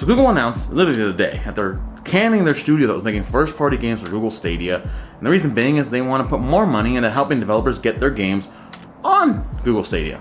So Google announced literally the other day that they're canning their studio that was making first-party games for Google Stadia. And the reason being is they want to put more money into helping developers get their games on Google Stadia.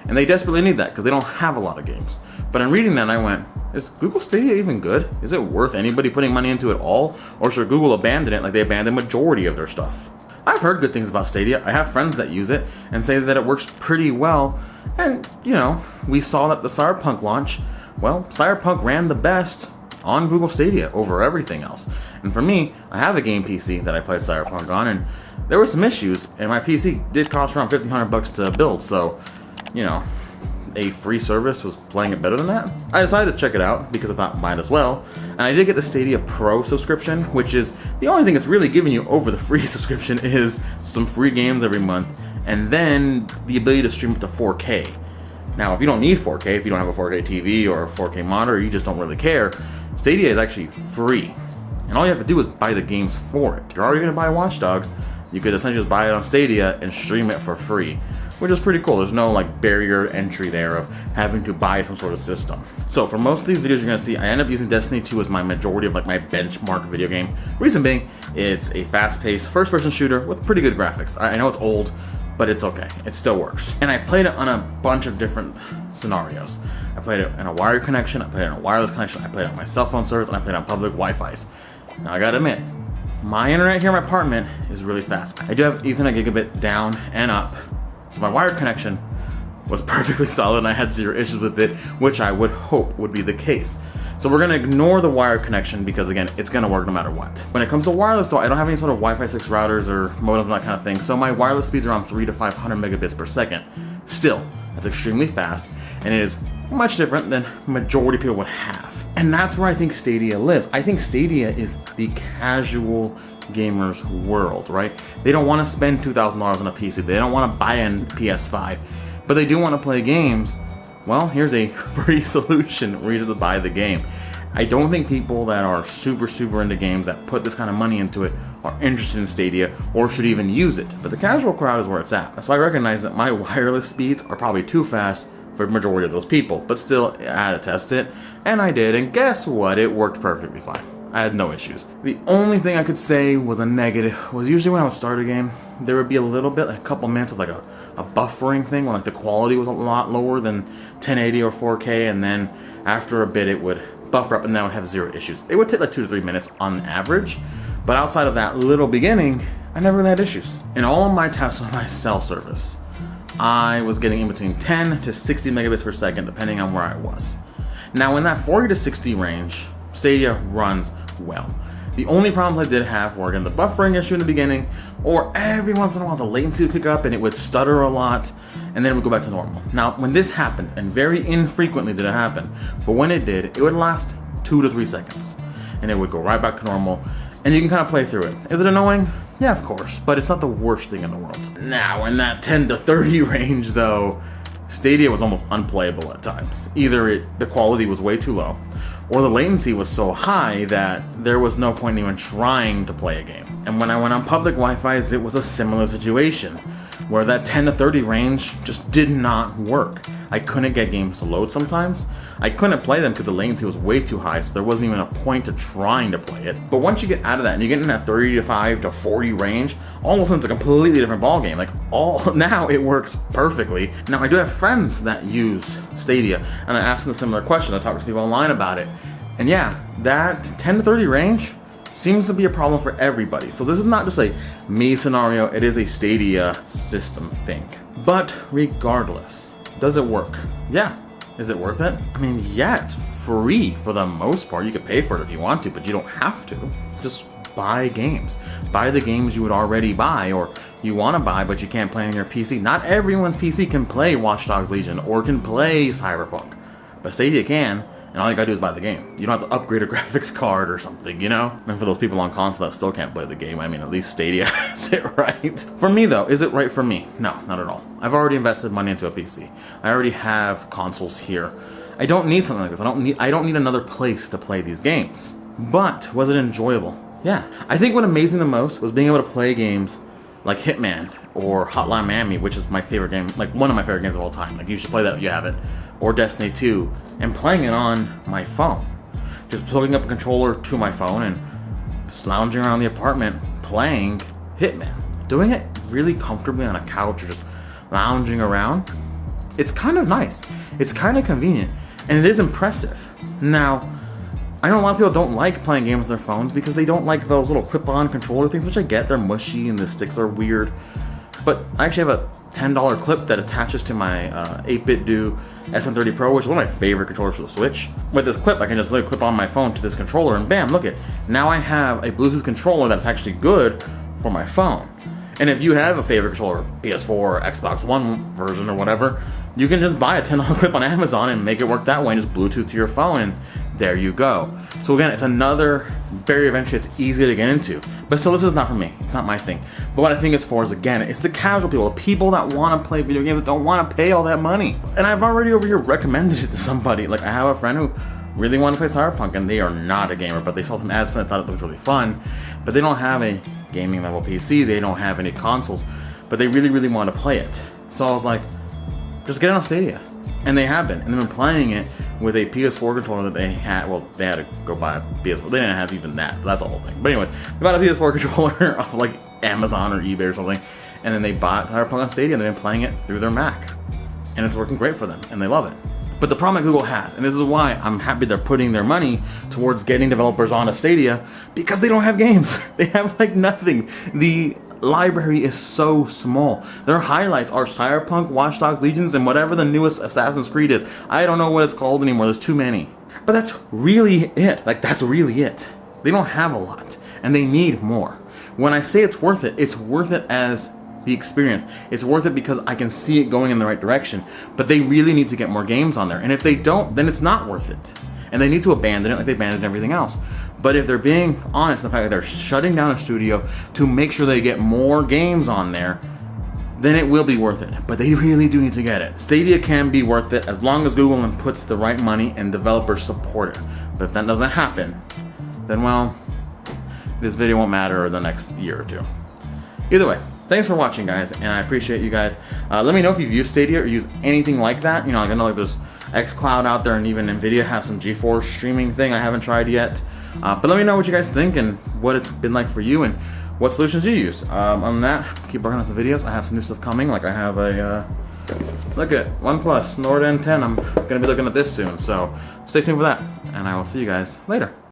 And they desperately need that because they don't have a lot of games. But in reading that, I went, is Google Stadia even good? Is it worth anybody putting money into it all? Or should Google abandon it like they abandoned the majority of their stuff? I've heard good things about Stadia. I have friends that use it and say that it works pretty well. And, you know, we saw that the Cyberpunk launch, well, Cyberpunk ran the best on Google Stadia over everything else. And for me, I have a game PC that I play Cyberpunk on, and there were some issues, and my PC did cost around $1,500 to build, so, you know, a free service was playing it better than that. I decided to check it out because I thought might as well, and I did get the Stadia Pro subscription, which is the only thing it's really giving you over the free subscription is some free games every month, and then the ability to stream it to 4K. Now, if you don't need 4K, if you don't have a 4K TV or a 4K monitor, you just don't really care, Stadia is actually free. And all you have to do is buy the games for it. If you're already going to buy Watch Dogs, you could essentially just buy it on Stadia and stream it for free, which is pretty cool. There's no like barrier entry there of having to buy some sort of system. So for most of these videos you're going to see, I end up using Destiny 2 as my majority of like my benchmark video game. Reason being, it's a fast-paced first-person shooter with pretty good graphics. I know it's old, but it's okay. It still works. And I played it on a bunch of different scenarios. I played it in a wired connection, I played it in a wireless connection, I played it on my cell phone service, and I played it on public Wi-Fi's. Now I gotta admit, my internet here in my apartment is really fast. I do have Ethernet gigabit down and up, so my wired connection was perfectly solid and I had zero issues with it, which I would hope would be the case. So we're gonna ignore the wired connection because again, it's gonna work no matter what. When it comes to wireless though, I don't have any sort of Wi-Fi 6 routers or modems and that kind of thing, so my wireless speeds are around 300 to 500 megabits per second. Still, that's extremely fast, and it is much different than majority of people would have. And that's where I think Stadia lives. I think Stadia is the casual gamer's world, right? They don't want to spend $2,000 on a PC. They don't want to buy a PS5, but they do want to play games. Well, here's a free solution where you just buy the game. I don't think people that are super into games that put this kind of money into it are interested in Stadia or should even use it. But the casual crowd is where it's at. So I recognize that my wireless speeds are probably too fast for the majority of those people. But still, I had to test it, and I did, and guess what? It worked perfectly fine. I had no issues. The only thing I could say was a negative was usually when I would start a game, there would be a little bit, like a couple minutes of like a buffering thing when like the quality was a lot lower than 1080 or 4K, and then after a bit it would buffer up and then I would have zero issues. It would take like 2 to 3 minutes on average, but outside of that little beginning, I never really had issues. In all of my tests on my cell service, I was getting in between 10 to 60 megabits per second depending on where I was. Now in that 40 to 60 range, Stadia runs well. The only problems I did have were again the buffering issue in the beginning, or every once in a while the latency would kick up and it would stutter a lot, and then it would go back to normal. Now when this happened, and very infrequently did it happen, but when it did, it would last 2 to 3 seconds, and it would go right back to normal, and you can kind of play through it. Is it annoying? Yeah, of course, but it's not the worst thing in the world. Now in that 10 to 30 range though, Stadia was almost unplayable at times. Either the quality was way too low, or the latency was so high that there was no point in even trying to play a game. And when I went on public Wi-Fi's, it was a similar situation, where that 10 to 30 range just did not work. I couldn't get games to load sometimes. I couldn't play them because the latency was way too high, so there wasn't even a point to trying to play it. But once you get out of that and you get in that 35 to 40 range, all of a sudden it's a completely different ballgame. Like now it works perfectly. Now I do have friends that use Stadia, and I ask them a similar question. I talk to people online about it. And yeah, that 10 to 30 range seems to be a problem for everybody. So this is not just a me scenario, it is a Stadia system thing. But regardless, does it work? Yeah. Is it worth it? I mean, yeah, it's free for the most part. You can pay for it if you want to, but you don't have to. Just buy games. Buy the games you would already buy or you want to buy, but you can't play on your PC. Not everyone's PC can play Watch Dogs Legion or can play Cyberpunk, but Stadia can. And all you gotta do is buy the game. You don't have to upgrade a graphics card or something, you know? And for those people on console that still can't play the game, I mean, at least Stadia has it right. For me though, is it right for me? No, not at all. I've already invested money into a PC. I already have consoles here. I don't need something like this. I don't need another place to play these games. But was it enjoyable? Yeah. I think what amazed me the most was being able to play games like Hitman or Hotline Miami, which is my favorite game, like one of my favorite games of all time. Like you should play that if you have it. Or Destiny 2, and playing it on my phone. just plugging up a controller to my phone and just lounging around the apartment playing Hitman. Doing it really comfortably on a couch or just lounging around. It's kind of nice. It's kind of convenient. And it is impressive. Now, I know a lot of people don't like playing games on their phones because they don't like those little clip-on controller things, which I get. They're mushy and the sticks are weird. But I actually have a $10 clip that attaches to my 8-bit do SM30 Pro, which is one of my favorite controllers for the Switch. With this clip, I can just literally clip on my phone to this controller and bam, look it. Now I have a Bluetooth controller that's actually good for my phone. And if you have a favorite controller, PS4 or Xbox One version or whatever, you can just buy a $10 clip on Amazon and make it work that way and just Bluetooth to your phone and there you go. So again, it's another barrier eventually it's easy to get into. But still, this is not for me. It's not my thing. But what I think it's for is, again, it's the casual people, the people that want to play video games that don't want to pay all that money. And I've already over here recommended it to somebody. Like, I have a friend who really wanted to play Cyberpunk and they are not a gamer, but they saw some ads for it and thought it looked really fun. But they don't have a gaming level PC, they don't have any consoles, but they really, really want to play it. So I was like, just get it on Stadia. And they have been. And they've been playing it with a PS4 controller that they had. Well, they had to go buy a PS4. They didn't have even that. So that's the whole thing. But anyways, they bought a PS4 controller off like Amazon or eBay or something. And then they bought Cyberpunk on Stadia and they've been playing it through their Mac. And it's working great for them. And they love it. But the problem that Google has, and this is why I'm happy they're putting their money towards getting developers onto Stadia, because they don't have games. They have like nothing. The library is so small. Their highlights are Cyberpunk, Watch Dogs, Legions, and whatever the newest Assassin's Creed is. I don't know what it's called anymore. There's too many. But that's really it. Like, that's really it. They don't have a lot, and they need more. When I say it's worth it as the experience. It's worth it because I can see it going in the right direction. But they really need to get more games on there. And if they don't, then it's not worth it. And they need to abandon it like they abandoned everything else. But if they're being honest, the fact that they're shutting down a studio to make sure they get more games on there, then it will be worth it. But they really do need to get it. Stadia can be worth it as long as Google inputs the right money and developers support it. But if that doesn't happen, then well, this video won't matter the next year or two. Either way, thanks for watching, guys, and I appreciate you guys. Let me know if you've used Stadia or used anything like that. You know, like I know like there's xCloud out there, and even Nvidia has some GeForce streaming thing I haven't tried yet. But let me know what you guys think and what it's been like for you and what solutions you use. On that, keep working on some videos. I have some new stuff coming. Like I have a look at OnePlus Nord N10. I'm gonna be looking at this soon, so stay tuned for that, and I will see you guys later.